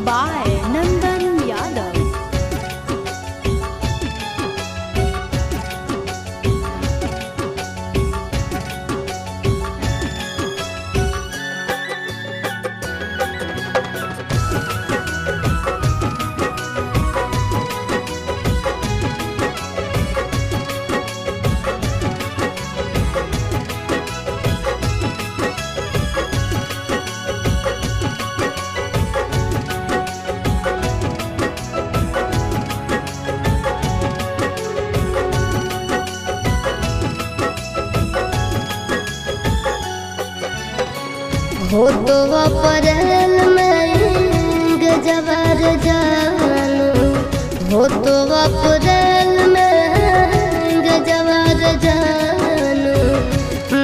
by Nandan Yadav. हो तो अप्रैल में गजबर जानू, हो तो अप्रैल में गजबर जानू,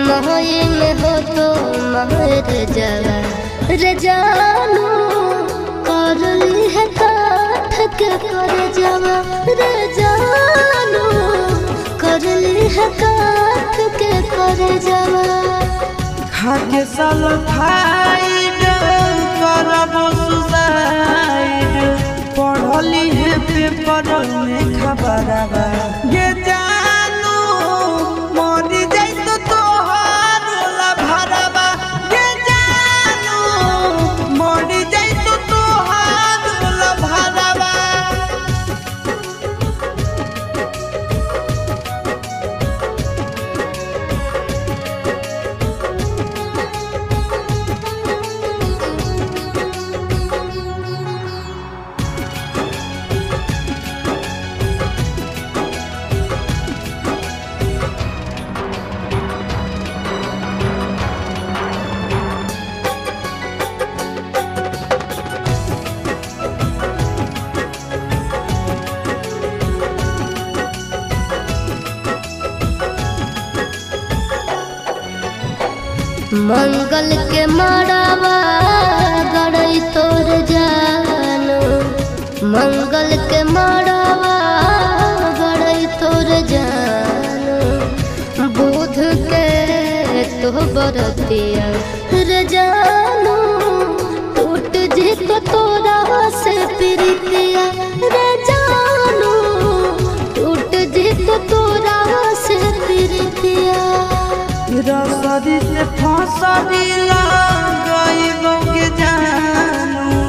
मही में हो तो महर जवर जानू, कर ली है काठ के कर जवर जानू, कर ली है काठ के कर जवर। खाके सल्फाइड करबो सुसाइड, पढ़ली है पेपर में खबरवा ये जानू, मरी जाई तो तोहार भरवा ये जानू, मरी जाई तो तोहार भरवा। मंगल के मड़ावा गड़ई तोर जानू, मंगल के मड़ावा गड़ई तोर जानू, बुध के तो बरतिया रे जानू, टूट जी तो तोरा से प्रीतिया रे जानू, टूट जी तो तोरा से प्रीतिया। रसरी से फसरी लगाइबो के जानू,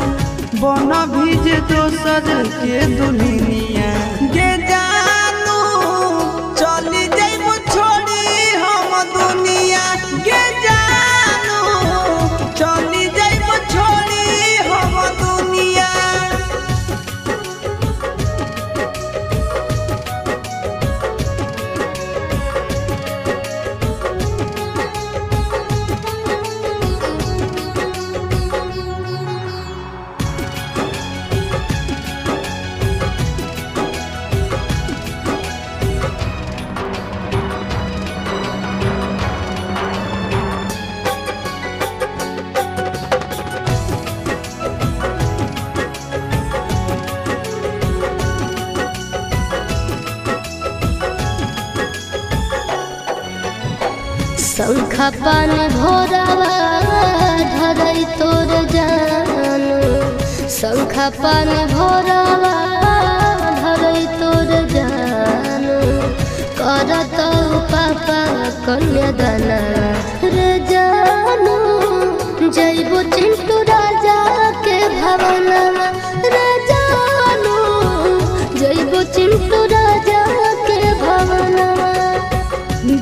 बन भीज दोसर के दुनिया के जानू, चली जाइबो छोड़ी हम दुनिया के जानू, चली जाइबो छोड़ी हम दुनिया। शंखा पान भोरावा धरई तोर जानू, शंखा पान भोरावा धरई तोर जानू, करत पापा कन्यादान रे जानू, जइबो चिंटू राजा के भवनवा रे जानू, जइबो चिंटू राजा के भवनवा।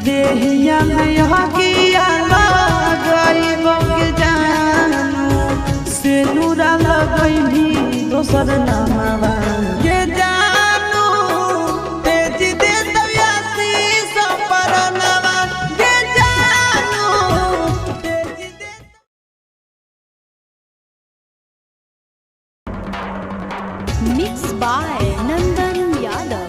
देहिया में हकिया लगाइबो के जानू, सेनुरा लगैनी दोसर नामवा ये जानू, तेज दे दयासी सपरनवा ये जानू, तेज दे। Mixed by Nandan Yadav.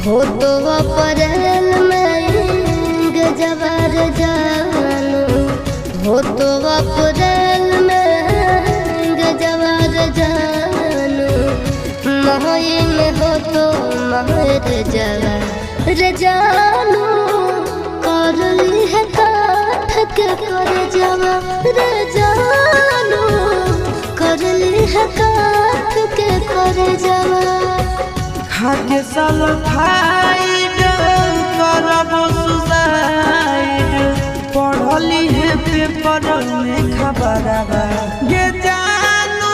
हो तो अप्रैल में गजबर जानू हो तो अप्रैल में गजबर जानू मई में हो तो महर जवर जानू करली है काठ के कर जवा जानू करली है काठ के कर जवा खाके सल्फाइड करब सुसाइड पढ़ली है पेपर में खबरवा ये जानू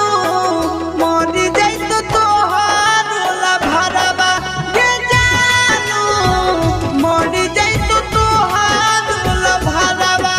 मरी जाई तो तोहार ला भरवा ये जानू मरी जाई तो तोहार ला भरवा।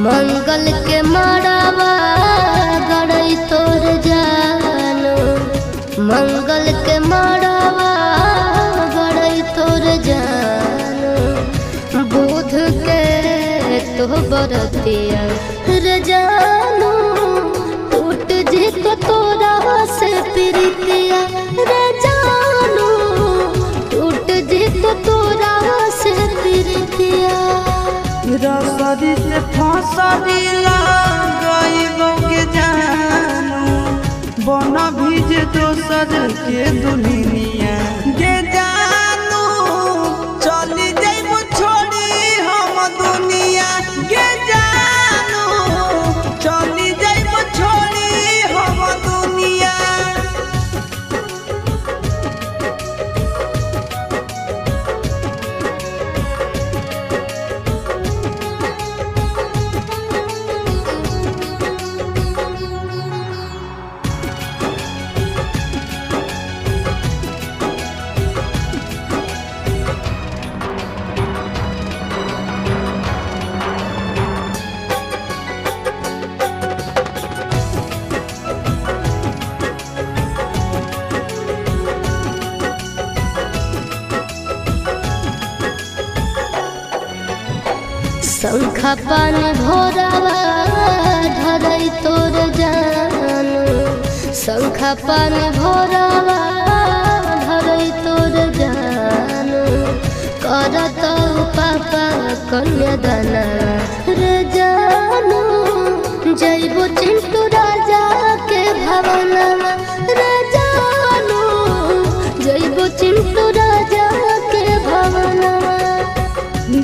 मंगल के मड़ावा गड़ई तोर जानू मंगल के मड़ावा गड़ई तोर जानू बुध के तो बरतिया रे जानू टूट जी तो तोरा से प्रीतिया रे जानू टूट जी तो तोरा से प्रीतिया रसरी से फसरी लगाइबो के जानू बन भीज दोसर के दुनिया के जानू चली जाइबो छोड़ी हम दुनिया के जानू चली जाइबो छोड़ी हम दुनिया। शंखा पान भोरावा धरई तोर जानू शंखा पान भोरावा धरई तोर जानू करत पापा कन्यादाना रे जानू जइबो चिंटू राजा के भवनवा रे जानू जइबो चिंटू राजा के भवनवा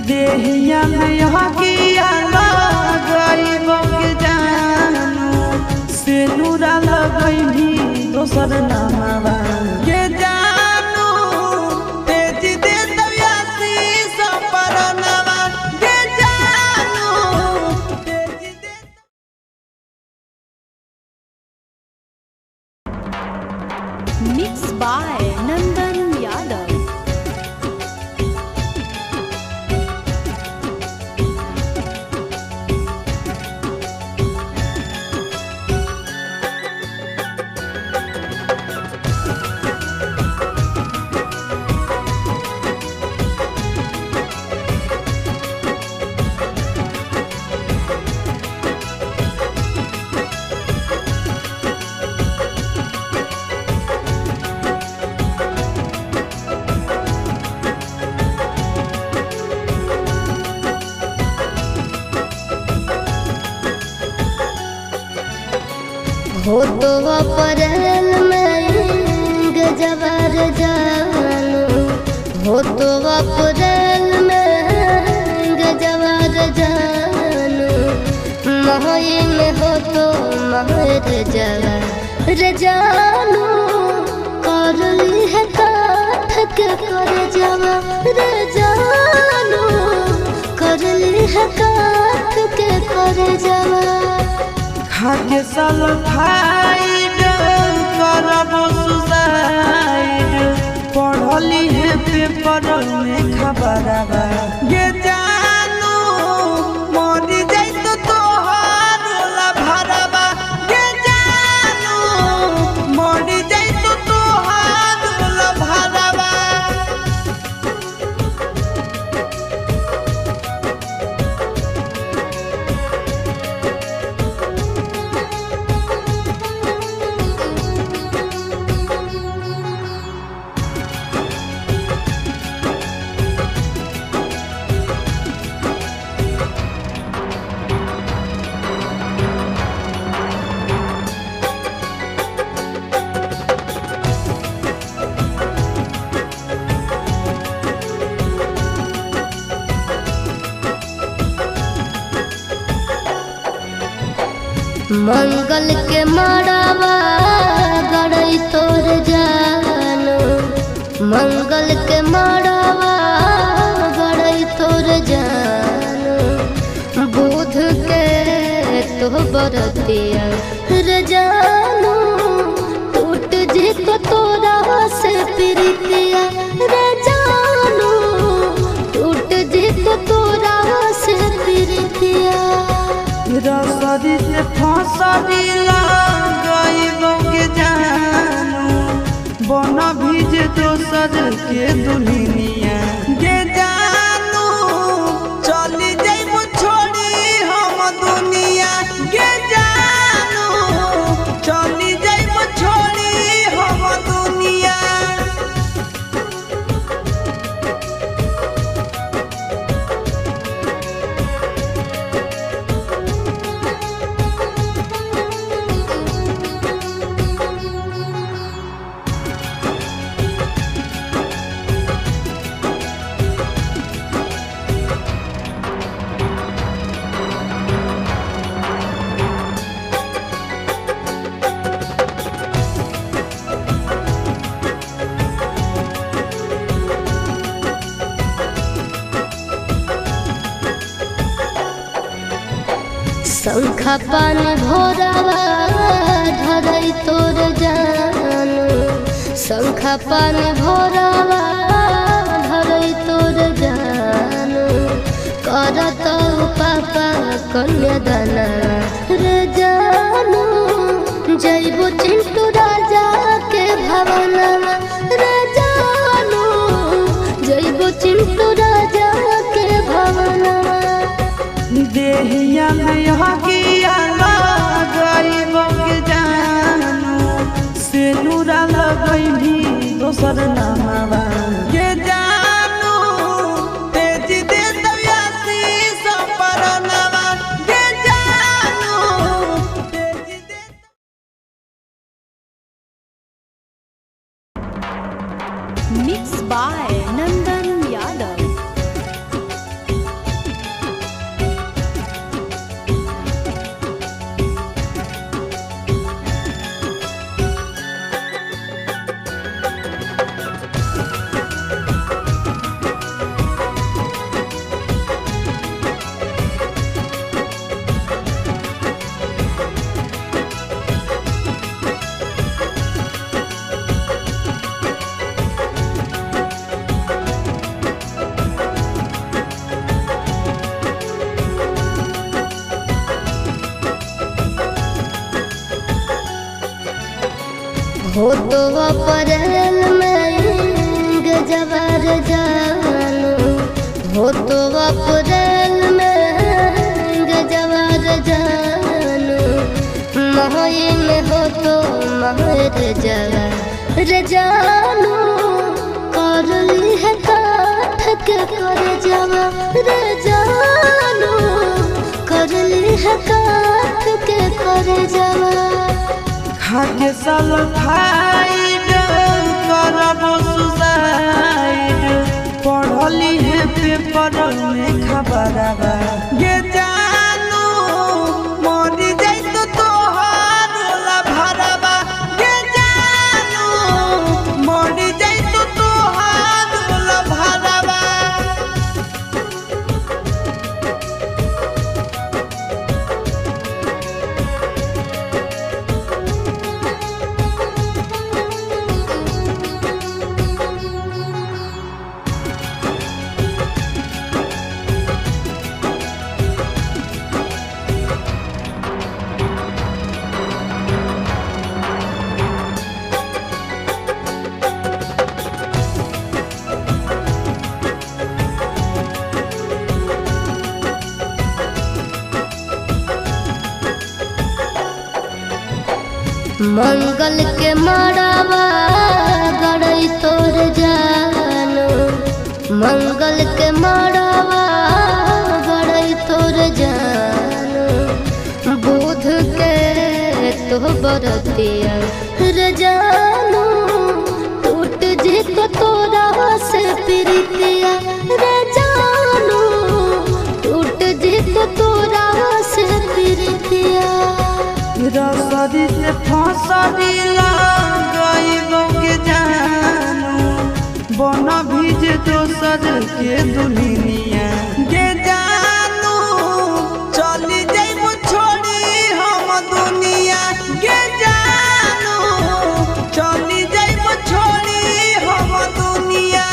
देहिया में हकिया लगाइबो के जानू सेनुरा लगैनी दोसर नामवा ये जानू तेज दे दयासी सपरनवा ये जानू तेज दे। Mixed by Nandan Yadav. हो तो अप्रैल में गजबर जानू हो तो अप्रैल में गजबर जानू मई में हो तो महर जवर जानू करली है काठ के कर जवा जानू करली है काठ के कर जवा। खाके सल्फाइड करब सुसाइड पढ़ली है पेपर में खबरवा ये जानू मरी जाई तो तोहार भरवा ये जानू मरी जाई तो तोहार भरवा। मंगल के मड़ावा गड़ई तोर जानू मंगल के मड़ावा गड़ई तोर जानू बुध के तो बरतिया रे जानू टूट जी को तोरा से प्रीतिया रे जानू टूट जी को तोरा से प्रीतिया। रसरी से फसरी गईब के जानू बन भीज दोसर के दुनिया गे जानू चली जाइब छोड़ी हम दुनिया गे जानू चली जाइब छोड़ी हम दुनिया। शंखा पानी भोरावा धरई तोर जानू शंखा पानी भोरावा धरई तोर जानू करत पापा कन्यादाना रे जानू जइबो चिंटू राजा के भवनवा रे जानू जइबो चिंटू राजा के भवनवा। देहिया में हकिया गईब के जानू से नूरा लगैली दोसर नामवा ये जानू तेज दे दयासी सपरनवा ये जानू तेज दे। Mixed by Nandan Yadav. हो तो अप्रैल में गजबर जानू हो तो अप्रैल में गजबर जानू मई में हो तो महर जवा रे जानू कर ली है काठ के कर जवा रे जानू कर ली है काठ के कर जवा। खाके सल्फाइड करब सुसाइड पढ़ली है पेपर में खबरवा ये जानू मरी जाई तो तोहार भरवा ये जानू मरी जाई तो तोहार भरवा। मंगल के मड़ावा गड़ई तोर जानो, मंगल के मड़ावा गड़ई तोर जानो, बुध के तो बरतिया रे जानो, टूट जी तो तोरा से प्रीतिया रे जानो, टूट जी तो तोरा से प्रीतिया। रसरी से फसरी लगाइबो के जानू, बना भीज दोसर के दुनिया गे जानू, चली जाइबो छोड़ी हम दुनिया गे जानू, चली जाइबो छोड़ी हम दुनिया।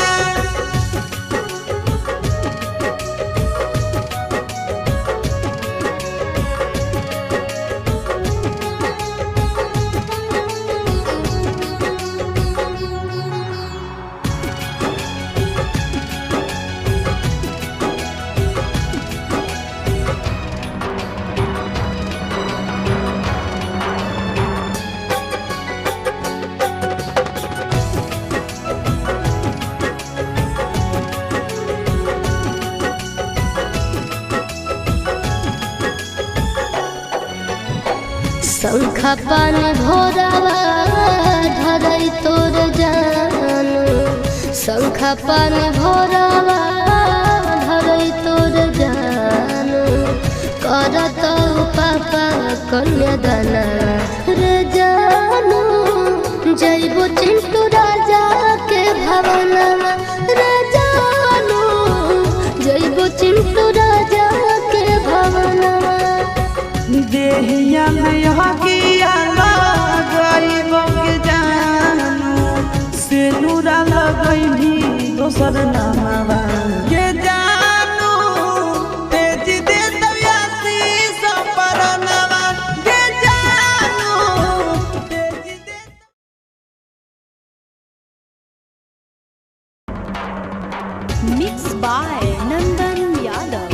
शंखा पानी भोरावा धरई तोर जानो, शंखा पानी भोरावा धरई तोर जानो, करत पापा कन्यादाना रे जानो, जइबो चिंटू राजा के भवनवा रे जानो, जइबो चिंटू राजा के भवनवा। देहिया में हकिया लगाइबो के जानू, सेनुरा लगैनी दोसर नामवा के जानू, तेज दे दयासी सपरनवा के जानू, तेज दे। Mixed by Nandan Yadav.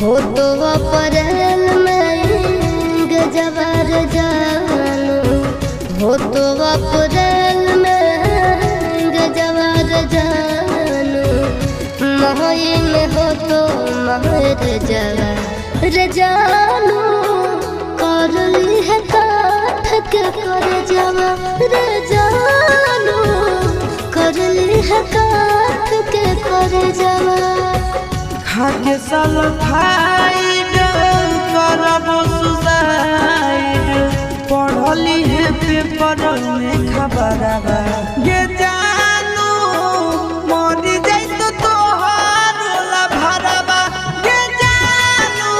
हो तो अप्रैल में गजबर जानो, हो तो अप्रैल में गजबर जानो, मई में हो तो महर जवा रे जानो, कर ली है काठ के कर जवा रे जानो, कर ली है काठ के कर जवा। खाके सल्फाइड करबो सुसाइड, पढ़ली है पेपर में खबरवा गे जानू, मरी जाई तो तोहार भरवा गे जानू,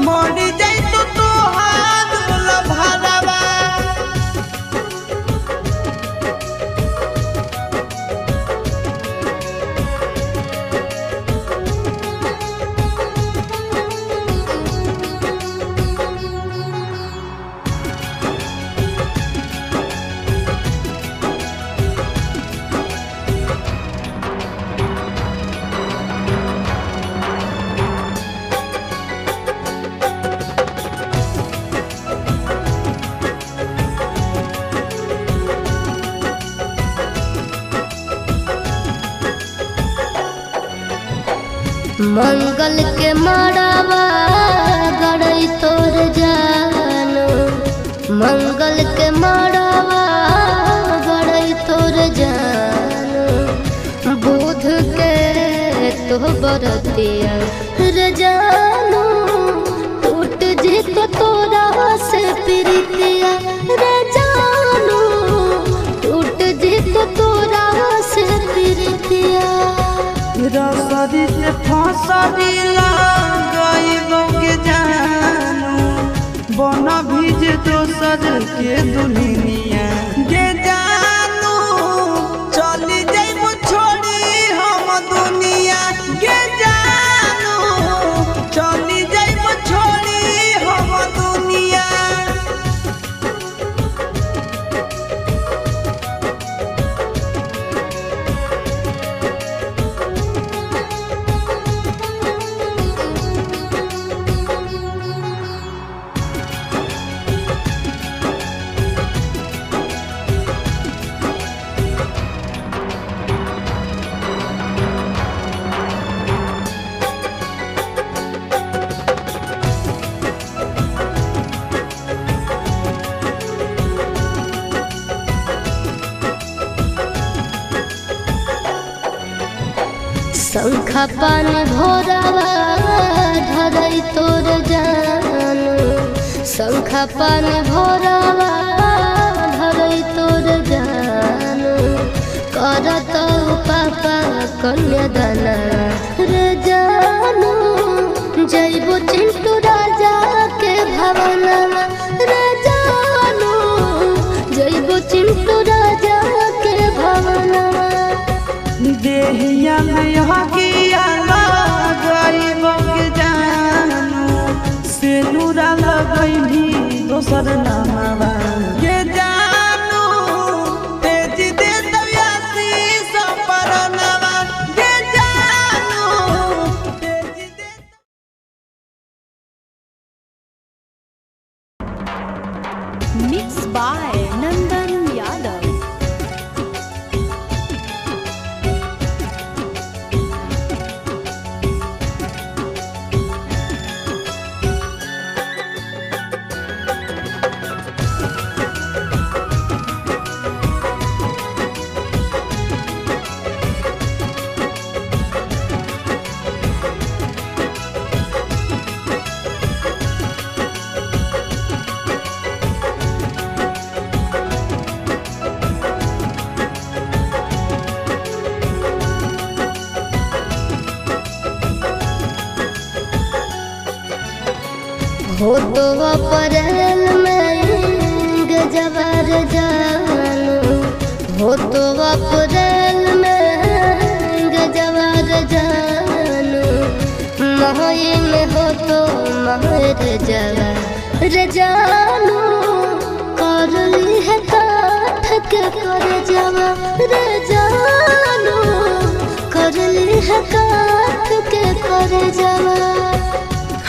मरी जाई तो तोहार भरवा। मंगल के मड़ावा गड़ई तोर जानो, मंगल के मड़ावा गड़ई तोर जानो, बुध के तो बरतिया रे जानो, टूट जी तो तोरा से प्रीतिया रे जानो, टूट जी तो तोरा से प्रीतिया। रसरी से फसरी लगइबोगे जानू बन भीज दोसर के दुनिया गे जानू चली जाइबो छोड़ी हम दुनिया गे जानू चली जाइबो छोड़ी हम दुनिया। शंखा पान भोरावा धरई तोर जानू शंखा पान भोरावा धरई तोर जानू करत पापा कन्यादान रे जानू जइबो चिंटू राजा के भवनवा रे जानू जइबो चिंटू राजा के भवनवा। देहिया में हकिया लगइबोगे जानू सेनुरा लगइनी दोसर नामवा गे जानू तेज दे दयासी सपरनवा गे जानू तेज दे। मिक्स बाय नंदन यादव। हो तो अप्रैल में गजबर जानू हो तो अप्रैल में गजबर जानू मही में हो तो महर जवर जानू कर ली है काठ के कर जवा रे जानू कर ली है काठ के कर जवा।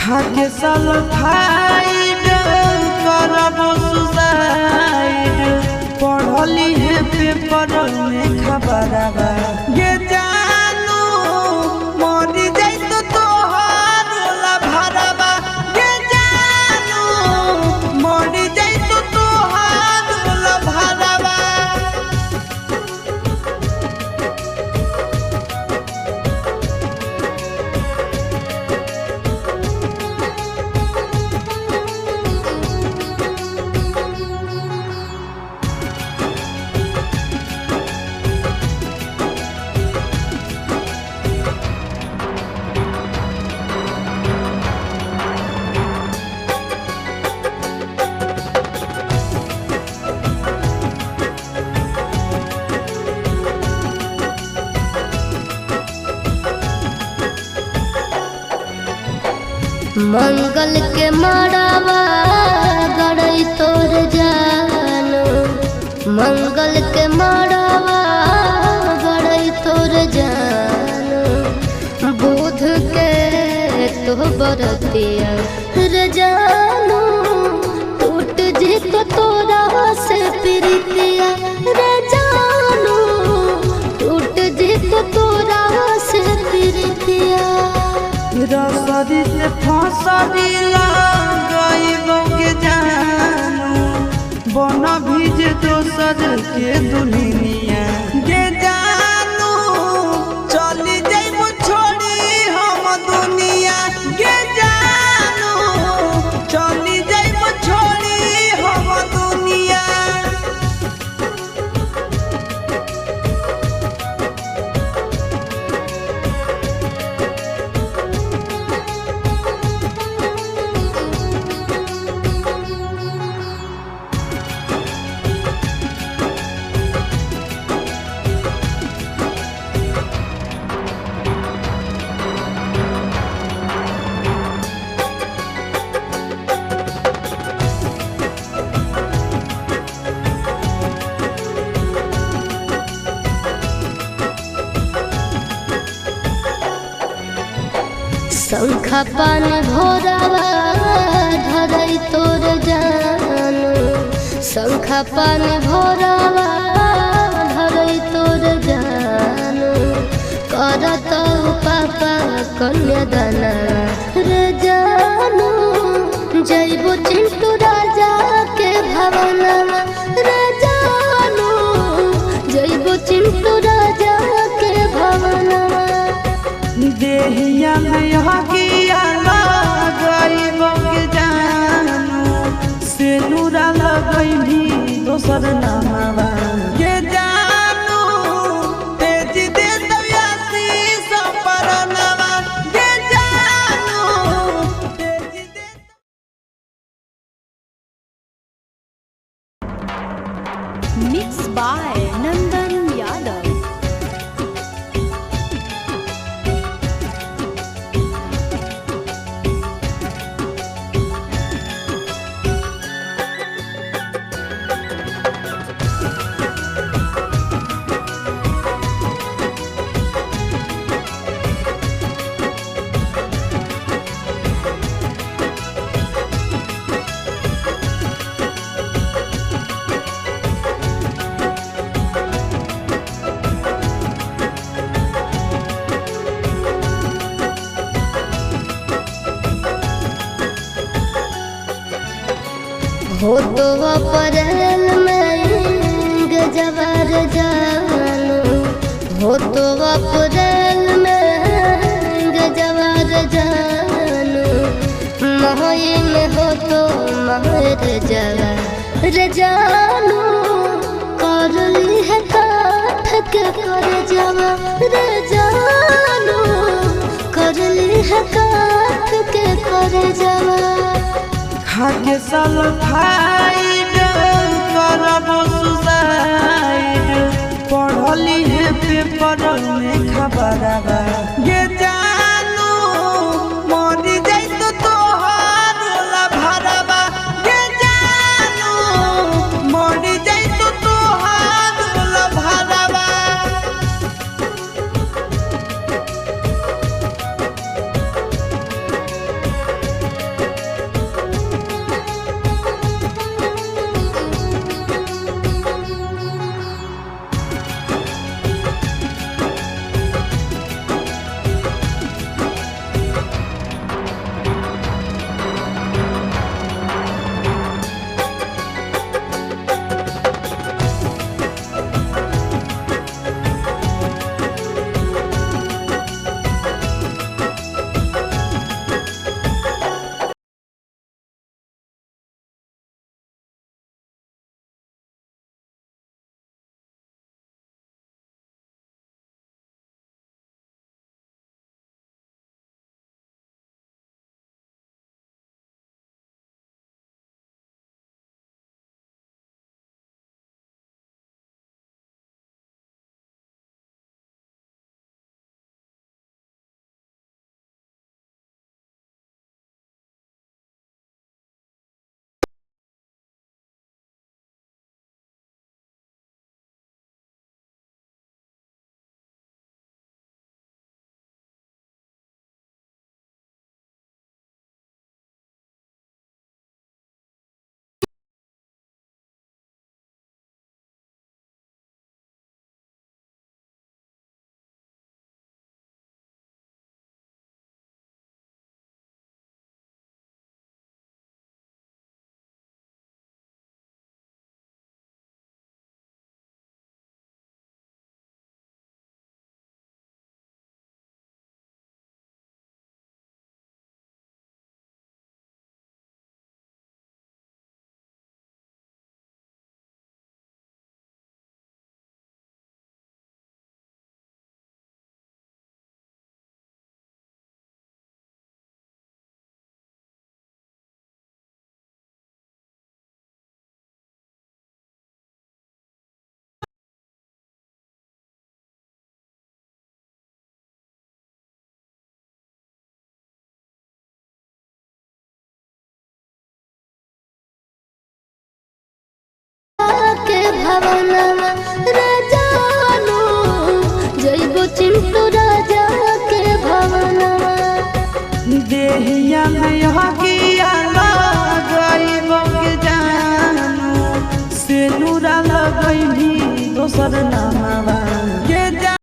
खाके सल्फाइड करब सुसाइड पढ़ली है पेपर में खबरवा गे जानू मरी जाई तो तोहार लभरवा गे जानू मरी जाई तो तोहार लभरवा। मंगल के मड़ावा गड़ई तोर जानू मंगल के मड़ावा गड़ई तोर जानू बुध के तो बरतिया रे जानू टूट जी तो तोरा से प्रीतिया रे जानू टूट जी तो तोरा से प्रीतिया। रसरी से फसरी लगइबोगे जानू बन भीज दोसर के दुनिया गे जानू चली जाइबो छोड़ी हम दुनिया गे जानू चली जाइबो छोड़ी हम दुनिया। शंखा पान भोरावा धरई तोर जानू शंखा पान भोरावा धरई तोर जानू करत पापा कन्यादाना रे जानू जइबो चिंटू राजा के भवनमा रे जानू जइबो चिंटू राजा के भवनमा देहिया में हकिया गईब के जानू से नूरा लगैली दोसर नामवा के जानू तेज दे दयासी सपरनवा के जानू तेज दे Mixed by Nandan Yadav. हो तो अप्रैल में गजबर जानू हो तो अप्रैल में गजबर जानू मही में हो तो महर जवर जानू कर ली है काठ के कर जवा रे जानू कर ली है काठ के कर जवा खाके सल्फाइड करब सुसाइड पढ़ली है पेपर में खबरवा ये जानू मरी जाई तो तोहार ला भरवा ये जानू मरी जाई तो तोहार ला भरवा के भवनमा रे जानू जइबो चिंटू राजा के भवनमा दोसर नामवा के जा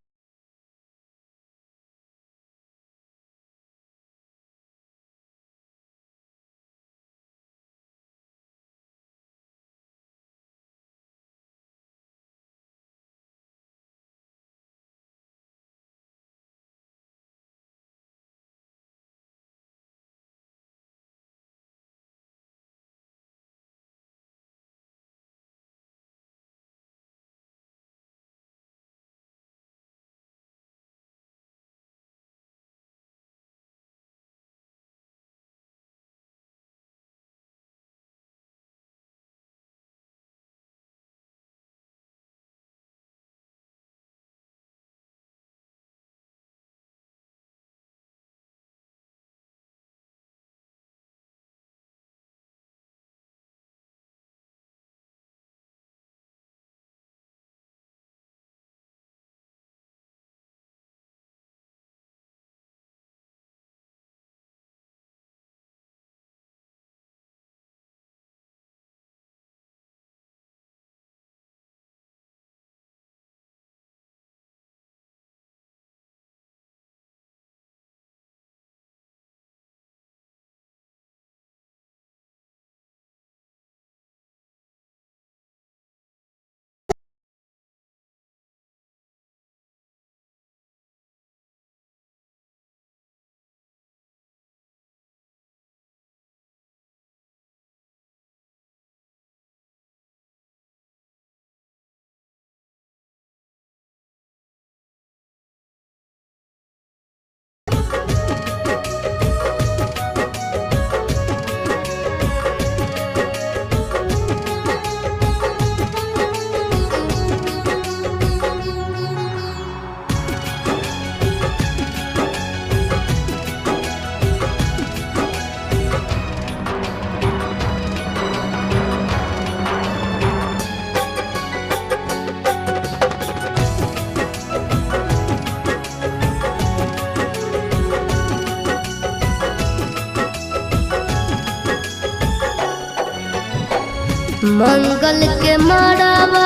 मंगल के मड़ावा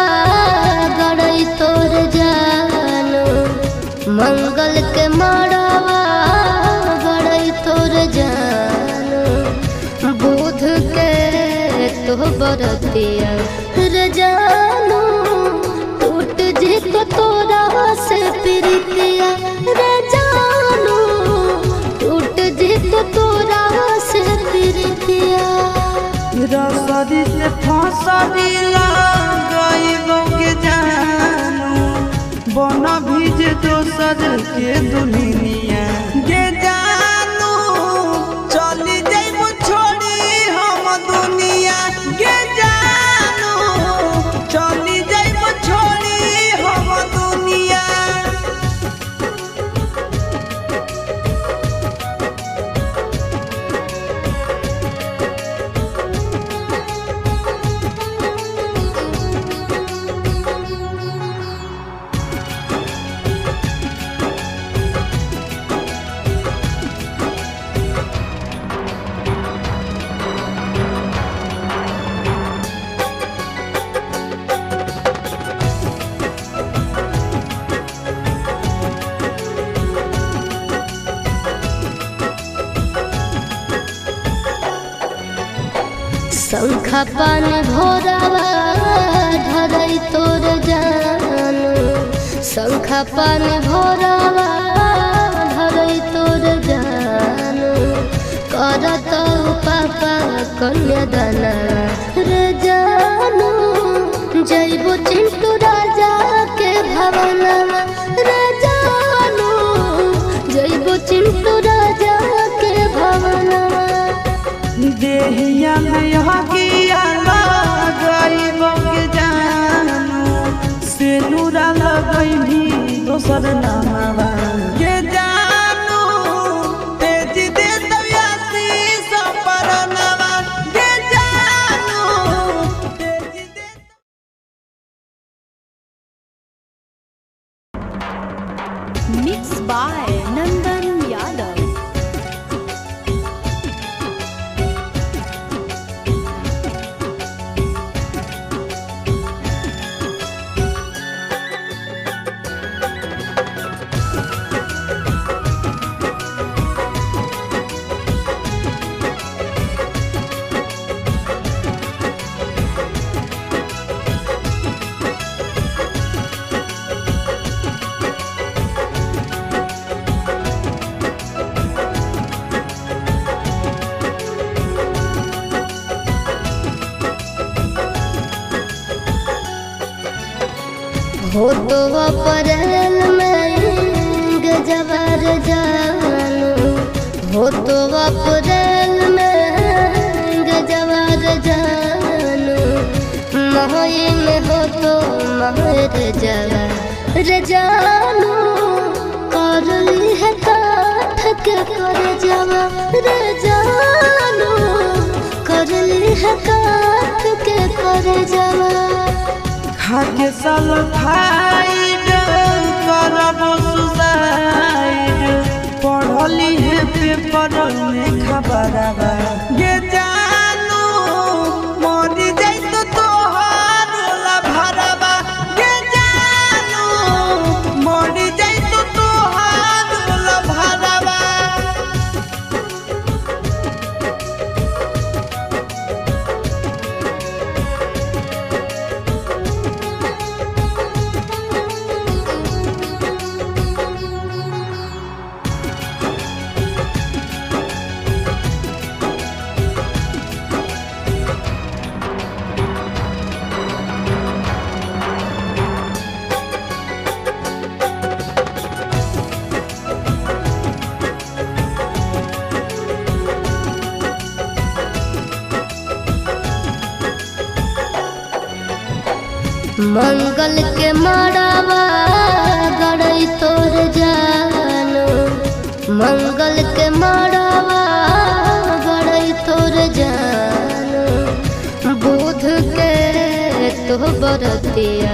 गड़ई तोर जानो, मंगल के मड़ावा गड़ई तोर जानो, बुध के तो बरतिया रे जानो, टूट जी तो तोरा से प्रीतिया रे जानो, टूट जी तो तोरा से प्रीतिया। रसरी से फसरी लगाइबो के जानू, बना भीज दोसर के दुल्हनिया के जानू, चली जाइबो छोड़ी हम दुनिया के जानू, चली जाइबो छोड़ी हम दुनिया। शंखा पान भोरावा धरई तोर जानो, शंखा पान भोरावा धरई तोर जानो, करत पापा कन्यादाना रे जानो, जइबो चिंटू राजा के भवनमा रे जानो, जइबो चिंटू राजा के भवनमा। देहिया में हकिया लगाइबो के जानू, सेनुरा लगैभी दोसर नामवा के जानू, तेज दे दयासी सब परनवा के जानू, तेज दे। Mixed by Nandan Yadav. तो अप्रैल में गजबर जानू हो तो अप्रैल में गजबर जानू मई में हो तो महर जवार जानू करली है काठ के कर जवा जानू करली है काठ के कर जवा खाके सल्फाइड करब सुसाइड पढ़ली है पेपर में खबरवा ये जानू मरी जाई तो तोहार भरवा ये जानू मरी जाई तो तोहार भरवा मंगल के मड़ावा गड़ई तोर जानू मंगल के मड़ावा गड़ई तोर जानू बुध के तो बरतिया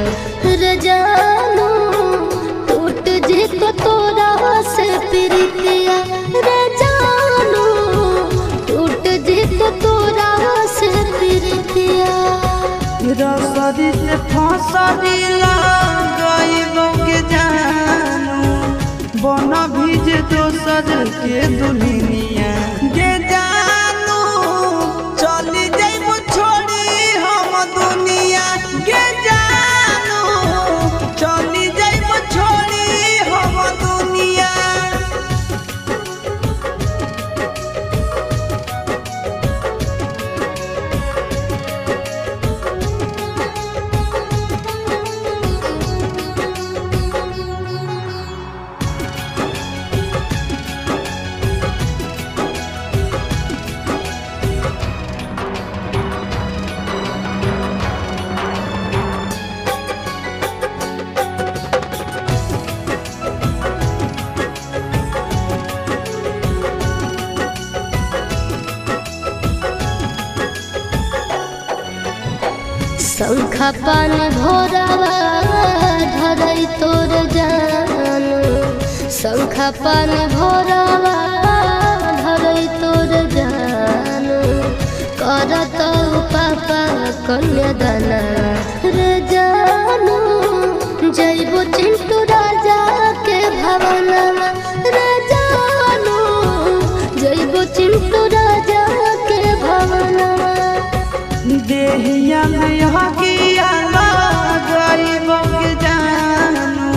रे जानू टूट जी को तोरा से प्रीतिया रे जानू टूट जी को तोरा से प्रीतिया रसरी से फसरी गईब के जानू बन भीज दोसर के दुनिया गे जानू चली जाइब छोड़ी हम दुनिया गे जानू चली जाइब छोड़ी हम दुनिया शंखा पान भोरावा धरई तोर जानू शंखा पान भोरावा धरई तोर जानू करत पापा कन्यादाना रे जानू जइबो चिंटू राजा के भवनवा रे जानू जइबो चिंटू राजा के भवनवा देहिया में हकिया गईब के जानू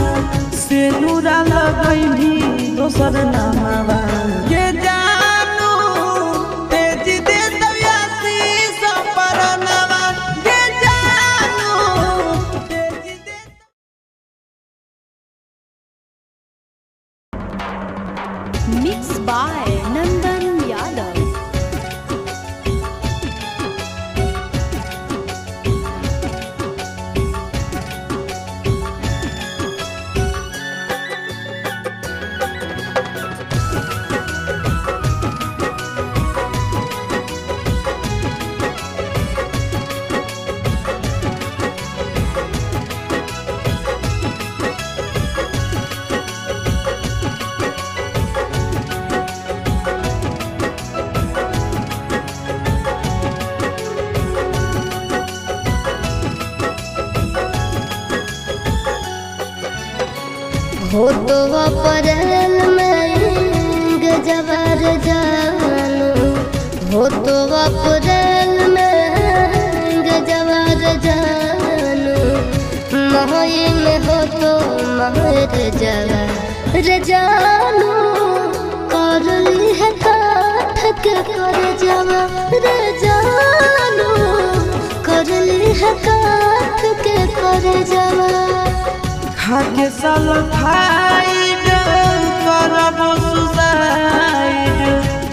से नूरा लगैनी दोसर नामवा ये जानू तेज दे दयासी सपरनवा ये जानू तेज दे Mixed by Nandan Yadav. हो तो अप्रैल में गजबर जानू हो तो अप्रैल में गजबर जानू मई में हो तो महर जवार जानू करली है काठ के कर जवा जानू करली है काठ के कर जवा खाके सल्फाइड करब सुसाइड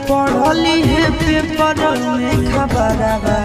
पढ़ली है पेपर में खबरवा।